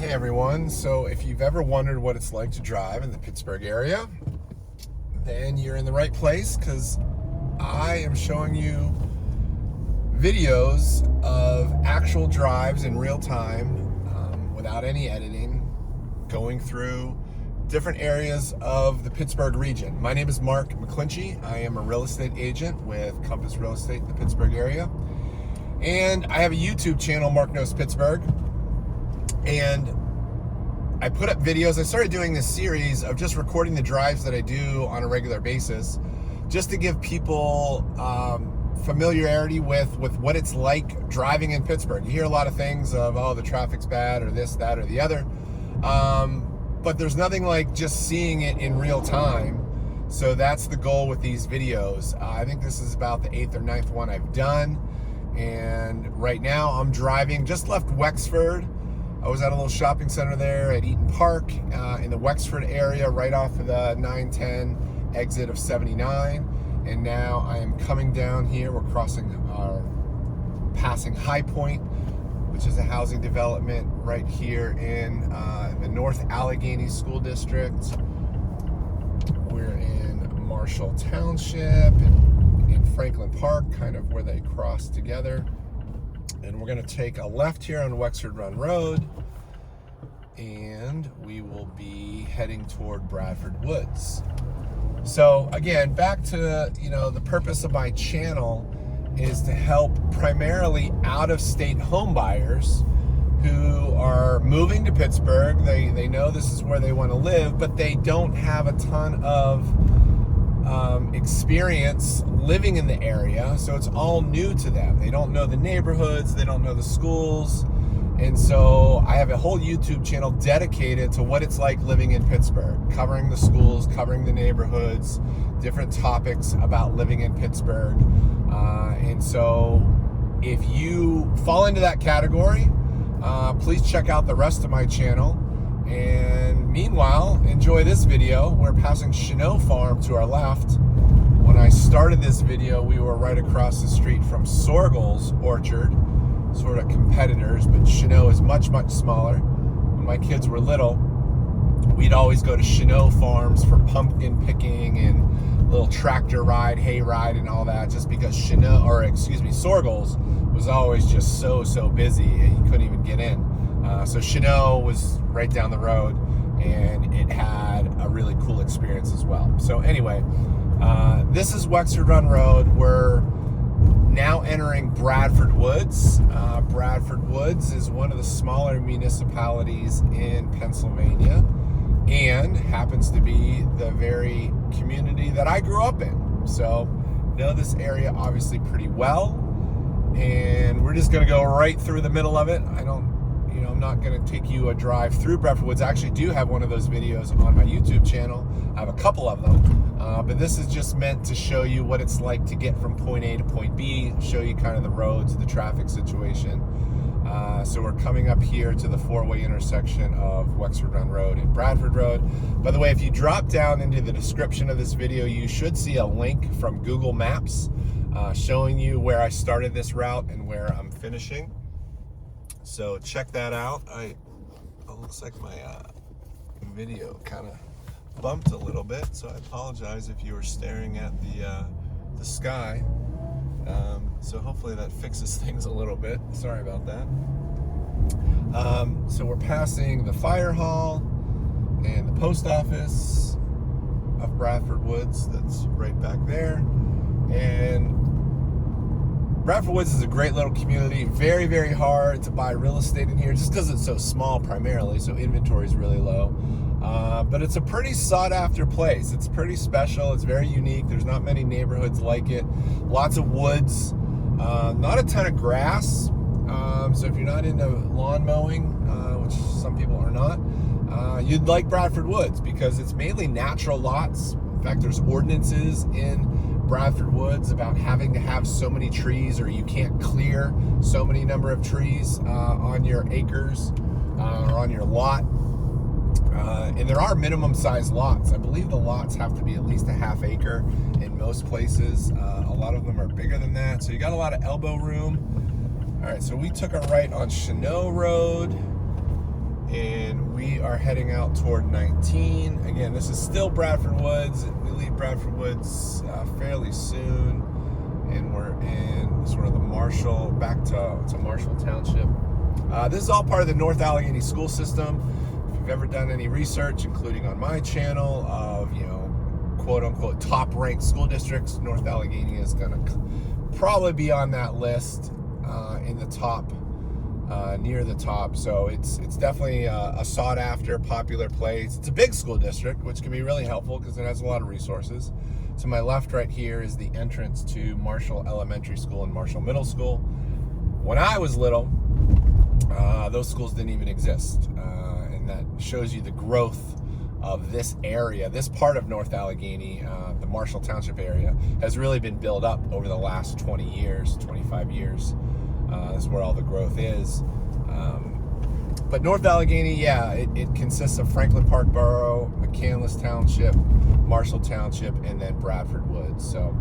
Hey everyone, so if you've ever wondered what it's like to drive in the Pittsburgh area, then you're in the right place, because I am showing you videos of actual drives in real time, without any editing, going through different areas of the Pittsburgh region. My name is Mark McClinchy. I am a real estate agent with Compass Real Estate in the Pittsburgh area, and I have a YouTube channel, Mark Knows Pittsburgh. And I put up videos. I started doing this series of just recording the drives that I do on a regular basis, just to give people familiarity with what it's like driving in Pittsburgh. You hear a lot of things of, oh, the traffic's bad, or this, that, or the other. But there's nothing like just seeing it in real time. So that's the goal with these videos. I think this is about the 8th or 9th one I've done. And right now I'm driving, just left Wexford. I was at a little shopping center there at Eaton Park in the Wexford area, right off of the 910 exit of 79. And now I am coming down here. We're passing High Point, which is a housing development right here in the North Allegheny School District. We're in Marshall Township, in Franklin Park, kind of where they cross together. And we're going to take a left here on Wexford Run Road, and we will be heading toward Bradford Woods. So again, back to the purpose of my channel is to help primarily out-of-state home buyers who are moving to Pittsburgh. They know this is where they want to live, but they don't have a ton of experience living in the area, so it's all new to them. They don't know the neighborhoods, they don't know the schools, and so I have a whole YouTube channel dedicated to what it's like living in Pittsburgh, covering the schools, covering the neighborhoods, different topics about living in Pittsburgh. And so if you fall into that category, please check out the rest of my channel. And meanwhile, enjoy this video. We're passing Cheneau Farm to our left. When I started this video, we were right across the street from Sorgel's orchard, sort of competitors, but Cheneau is much, much smaller. When my kids were little, we'd always go to Cheneau Farms for pumpkin picking and little tractor ride, hay ride, and all that, just because Sorgel's was always just so busy, you couldn't even get in. So Cheneau was right down the road, and it had a really cool experience as well. So anyway, this is Wexford Run Road. We're now entering Bradford Woods. Bradford Woods is one of the smaller municipalities in Pennsylvania, and happens to be the very community that I grew up in. So know this area obviously pretty well, and we're just going to go right through the middle of it. I'm not going to take you a drive through Bradford Woods. I actually do have one of those videos on my YouTube channel. I have a couple of them, but this is just meant to show you what it's like to get from point A to point B, show you kind of the roads, the traffic situation. So we're coming up here to the four-way intersection of Wexford Run Road and Bradford Road. By the way, if you drop down into the description of this video, you should see a link from Google Maps showing you where I started this route and where I'm finishing. So check that out. It looks like my video kind of bumped a little bit, so I apologize if you were staring at the sky. So hopefully that fixes things a little bit. Sorry about that. So we're passing the fire hall and the post office of Bradford Woods. That's right back there. And Bradford Woods is a great little community. Very, very hard to buy real estate in here, just because it's so small primarily, so inventory is really low. But it's a pretty sought after place. It's pretty special. It's very unique. There's not many neighborhoods like it. Lots of woods, not a ton of grass. So if you're not into lawn mowing, which some people are not, you'd like Bradford Woods, because it's mainly natural lots. In fact, there's ordinances in Bradford Woods about having to have so many trees, or you can't clear so many number of trees on your acres or on your lot. And there are minimum size lots. I believe the lots have to be at least a half acre in most places. A lot of them are bigger than that. So you got a lot of elbow room. All right, so we took a right on Cheneau Road, and we are heading out toward 19. Again, this is still Bradford Woods. We leave Bradford Woods fairly soon, and we're in sort of the Marshall, back to Marshall Township. This is all part of the North Allegheny school system. If you've ever done any research, including on my channel, of, quote unquote top ranked school districts, North Allegheny is going to probably be on that list, in the top, near the top. So it's definitely a sought after, popular place. It's a big school district, which can be really helpful because it has a lot of resources. To my left right here is the entrance to Marshall Elementary School and Marshall Middle School. When I was little, those schools didn't even exist, and that shows you the growth of this area. This part of North Allegheny, the Marshall Township area, has really been built up over the last 20 years, 25 years. That's where all the growth is. But North Allegheny, yeah, it consists of Franklin Park Borough, McCandless Township, Marshall Township, and then Bradford Woods. So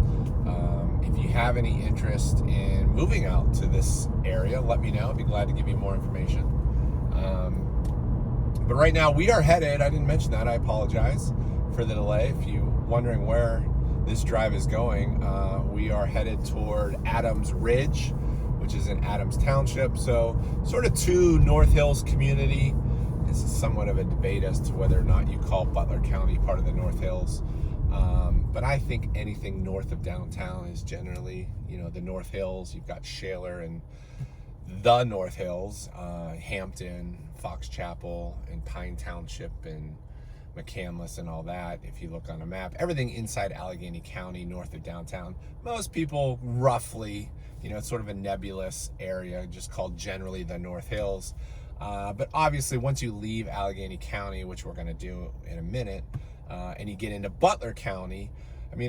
if you have any interest in moving out to this area, let me know. I'd be glad to give you more information. But right now we are headed, I didn't mention that, I apologize for the delay. If you're wondering where this drive is going, we are headed toward Adams Ridge, which is in Adams Township. So sort of to North Hills community. This is somewhat of a debate as to whether or not you call Butler County part of the North Hills. But I think anything north of downtown is generally, the North Hills. You've got Shaler and the North Hills, Hampton, Fox Chapel, and Pine Township, and McCandless, and all that. If you look on a map, everything inside Allegheny County, north of downtown, most people roughly, it's sort of a nebulous area, just called generally the North Hills. But obviously, once you leave Allegheny County, which we're going to do in a minute, and you get into Butler County,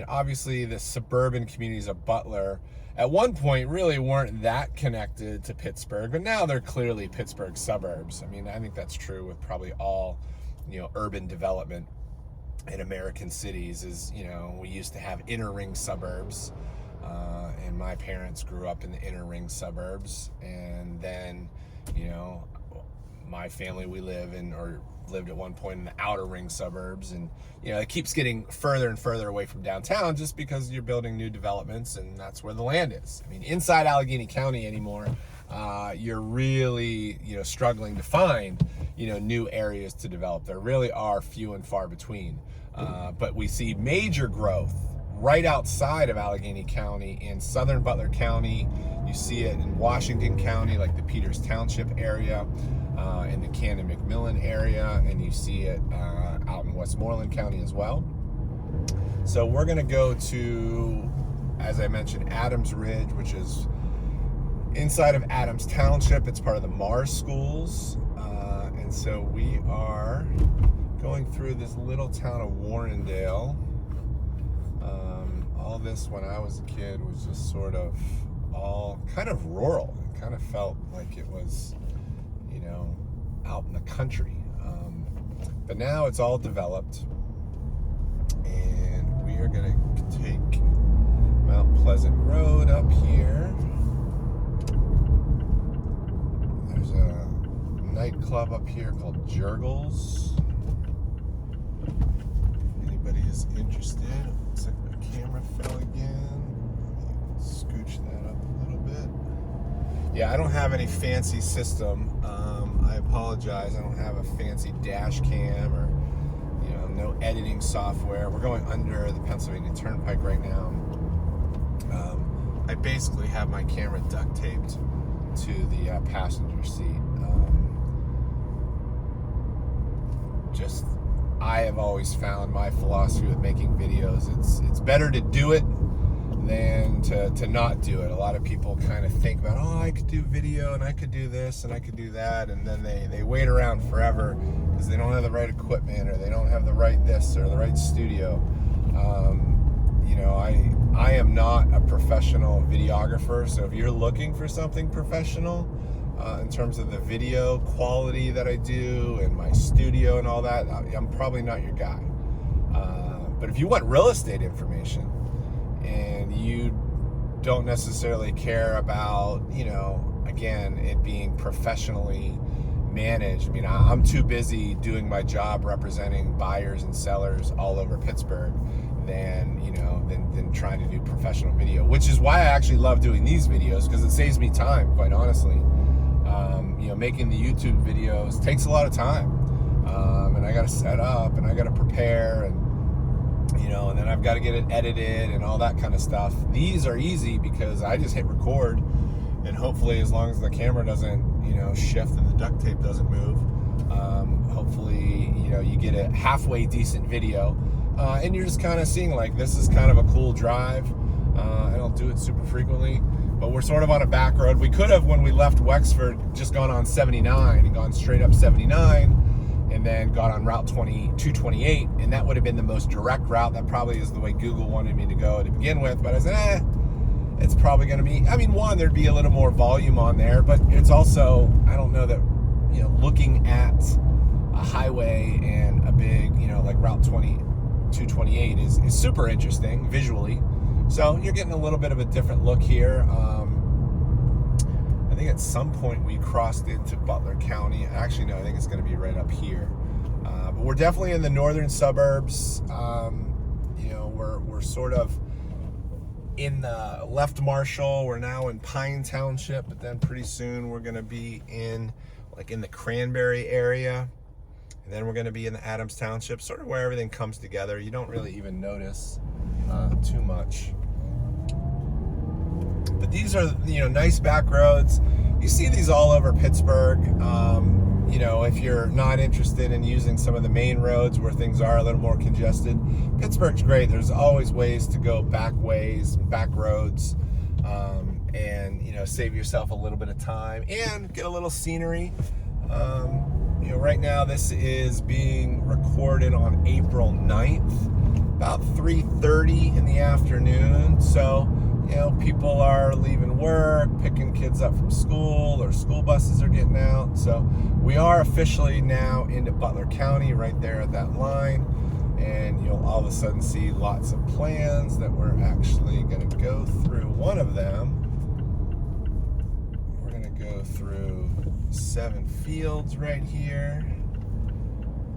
obviously the suburban communities of Butler at one point really weren't that connected to Pittsburgh, but now they're clearly Pittsburgh suburbs. I think that's true with probably all, urban development in American cities. Is, we used to have inner ring suburbs, and my parents grew up in the inner ring suburbs, and then, my family, we lived at one point in the outer ring suburbs, and it keeps getting further and further away from downtown just because you're building new developments, and that's where the land is. Inside Allegheny County anymore, you're really struggling to find new areas to develop. There really are few and far between, but we see major growth right outside of Allegheny County in southern Butler County. You see it in Washington County, like the Peters Township area, in the Cannon-McMillan area, and you see it out in Westmoreland County as well. So we're going to go to, as I mentioned, Adams Ridge, which is inside of Adams Township. It's part of the Mars schools, and so we are going through this little town of Warrendale. All this, when I was a kid, was just sort of all kind of rural. It kind of felt like it was, out in the country. But now it's all developed, and we are going to take Mount Pleasant Road up here. There's a nightclub up here called Jurgles. If anybody is interested. Looks like my camera fell again. Scooch that up a little bit. Yeah, I don't have any fancy system. I apologize. I don't have a fancy dash cam or, no editing software. We're going under the Pennsylvania Turnpike right now. I basically have my camera duct taped to the passenger seat. I have always found my philosophy with making videos, it's better to do it than to not do it. A lot of people kind of think about, I could do video and I could do this and I could do that, and then they wait around forever because they don't have the right equipment or they don't have the right this or the right studio. I am not a professional videographer, so if you're looking for something professional in terms of the video quality that I do and my studio and all that, I'm probably not your guy. But if you want real estate information and you don't necessarily care about, again, it being professionally manage. I mean, I'm too busy doing my job representing buyers and sellers all over Pittsburgh than trying to do professional video, which is why I actually love doing these videos, because it saves me time, quite honestly. Making the YouTube videos takes a lot of time, and I got to set up and I got to prepare, and and then I've got to get it edited and all that kind of stuff. These are easy because I just hit record, and hopefully, as long as the camera doesn't shift and the duct tape doesn't move, hopefully you get a halfway decent video, and you're just kind of seeing, like, this is kind of a cool drive. I don't do it super frequently, but we're sort of on a back road. We could have, when we left Wexford, just gone on 79 and gone straight up 79 and then got on Route 228, and that would have been the most direct route. That probably is the way Google wanted me to go to begin with, but I said, it's probably going to be, one, there'd be a little more volume on there, but it's also, I don't know that, looking at a highway and a big, like Route 228 is super interesting visually. So you're getting a little bit of a different look here. I think at some point we crossed into Butler County. Actually, no, I think it's going to be right up here. But we're definitely in the northern suburbs. We're sort of in the left Marshall. We're now in Pine Township, but then pretty soon we're going to be in the Cranberry area. And then we're going to be in the Adams Township, sort of where everything comes together. You don't really even notice too much. But these are, nice back roads. You see these all over Pittsburgh. If you're not interested in using some of the main roads where things are a little more congested, Pittsburgh's great. There's always ways to go back ways, back roads, and save yourself a little bit of time and get a little scenery. Right now this is being recorded on April 9th, about 3:30 in the afternoon. So, people are leaving work, picking kids up from school, or school buses are getting out. So we are officially now into Butler County, right there at that line. And you'll all of a sudden see lots of plans that we're actually going to go through. One of them, we're going to go through 7 fields right here.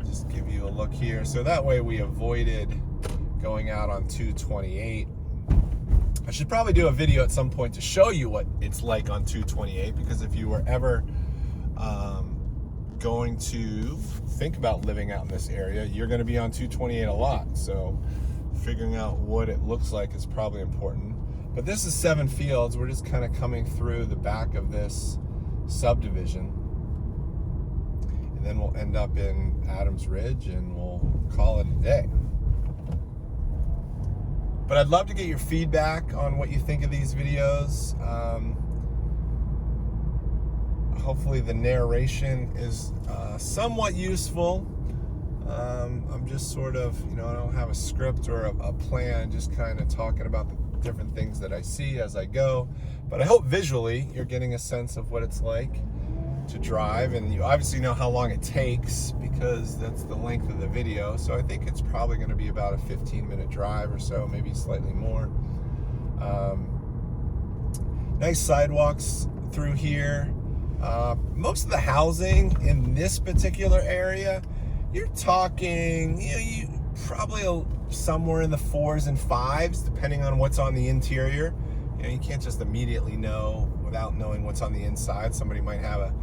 Just give you a look here. So that way we avoided going out on 228. I should probably do a video at some point to show you what it's like on 228, because if you were ever going to think about living out in this area, you're going to be on 228 a lot. So figuring out what it looks like is probably important. But this is 7 fields. We're just kind of coming through the back of this subdivision. And then we'll end up in Adams Ridge and we'll call it a day. But I'd love to get your feedback on what you think of these videos. Hopefully the narration is somewhat useful. I'm just sort of, I don't have a script or a plan, just kind of talking about the different things that I see as I go. But I hope visually you're getting a sense of what it's like to drive, and you obviously know how long it takes because that's the length of the video. So I think it's probably going to be about a 15-minute drive or so, maybe slightly more. Nice sidewalks through here. Most of the housing in this particular area, you're talking, you probably somewhere in the 4s and 5s, depending on what's on the interior. You can't just immediately know without knowing what's on the inside. Somebody might have a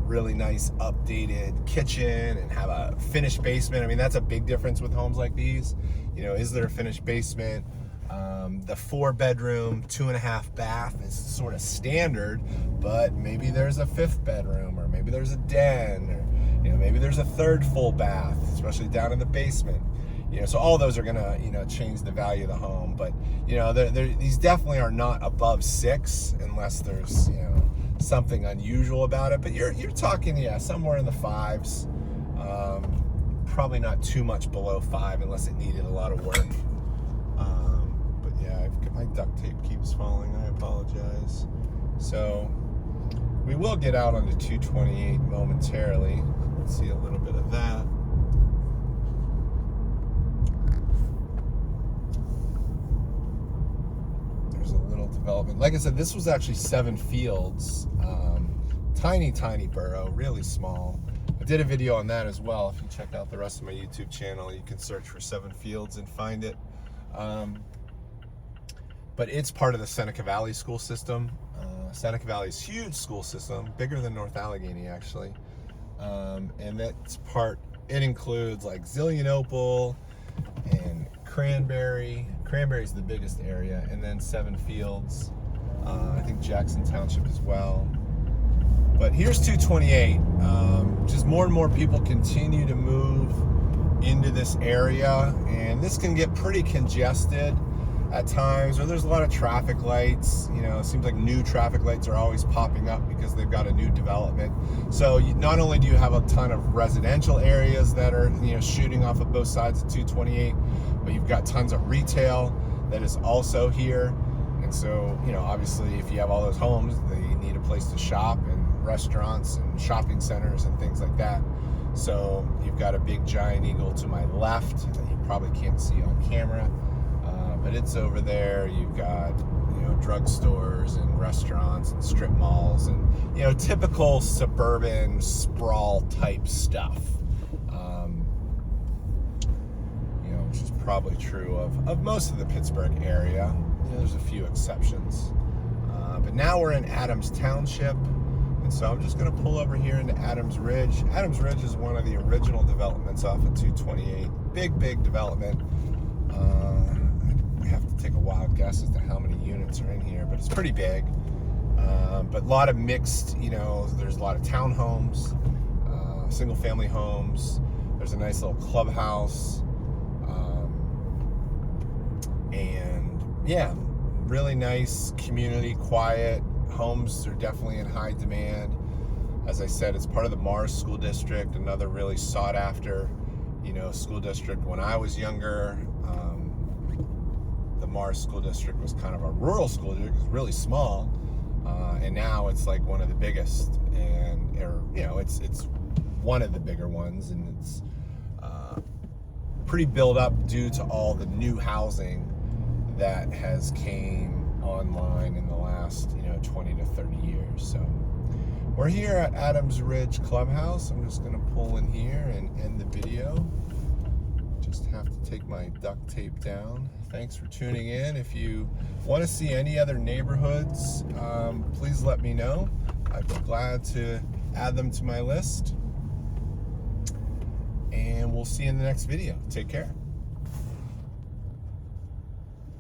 really nice updated kitchen and have a finished basement. I mean, that's a big difference with homes like these. Is there a finished basement? The 4-bedroom, 2.5 bath is sort of standard, but maybe there's a 5th bedroom, or maybe there's a den, or maybe there's a 3rd full bath, especially down in the basement. So all those are gonna, change the value of the home. But these definitely are not above 6 unless there's something unusual about it. But you're talking somewhere in the 5s. Probably not too much below 5 unless it needed a lot of work. But yeah, my duct tape keeps falling. I apologize. So we will get out onto 228 momentarily. Let's see a little bit of that. There's a little development. Like I said, this was actually 7 fields Tiny, tiny borough, really small. I did a video on that as well. If you check out the rest of my YouTube channel, you can search for Seven Fields and find it. But it's part of the Seneca Valley school system. Seneca Valley is a huge school system, bigger than North Allegheny actually. And that's part, it includes like Zillionople and Cranberry. Cranberry's the biggest area, and then Seven Fields. I think Jackson Township as well. But here's 228. Just more and more people continue to move into this area, and this can get pretty congested at times, or there's a lot of traffic lights. You know, it seems like new traffic lights are always popping up because they've got a new development. So not only do you have a ton of residential areas that are, you know, shooting off of both sides of 228, but you've got tons of retail that is also here. And so, you know, obviously if you have all those homes, they need a place to shop, and restaurants and shopping centers and things like that. So you've got a big giant eagle to my left that you probably can't see on camera. But it's over there. You've got, you know, drugstores and restaurants and strip malls and, you know, typical suburban sprawl type stuff. You know, which is probably true of most of the Pittsburgh area. You know, there's a few exceptions. But now we're in Adams Township. And so I'm just going to pull over here into Adams Ridge. Adams Ridge is one of the original developments off of 228. Big development. We have to take a wild guess as to how many units are in here, but it's pretty big. But a lot of mixed, you know, there's a lot of townhomes, single family homes. There's a nice little clubhouse. And yeah, really nice community, quiet. Homes are definitely in high demand. As I said, it's part of the Mars School District, another really sought after, you know, school district. When I was younger, the Mars School District was kind of a rural school district. It was really small, and now it's like one of the biggest, and you know, it's one of the bigger ones, and it's pretty built up due to all the new housing that has came online in the last, you know, 20 to 30 years. So we're here at Adams Ridge Clubhouse. I'm just going to pull in here and end the video. Just have to take my duct tape down. Thanks for tuning in. If you want to see any other neighborhoods, please let me know. I'd be glad to add them to my list. And we'll see you in the next video. Take care.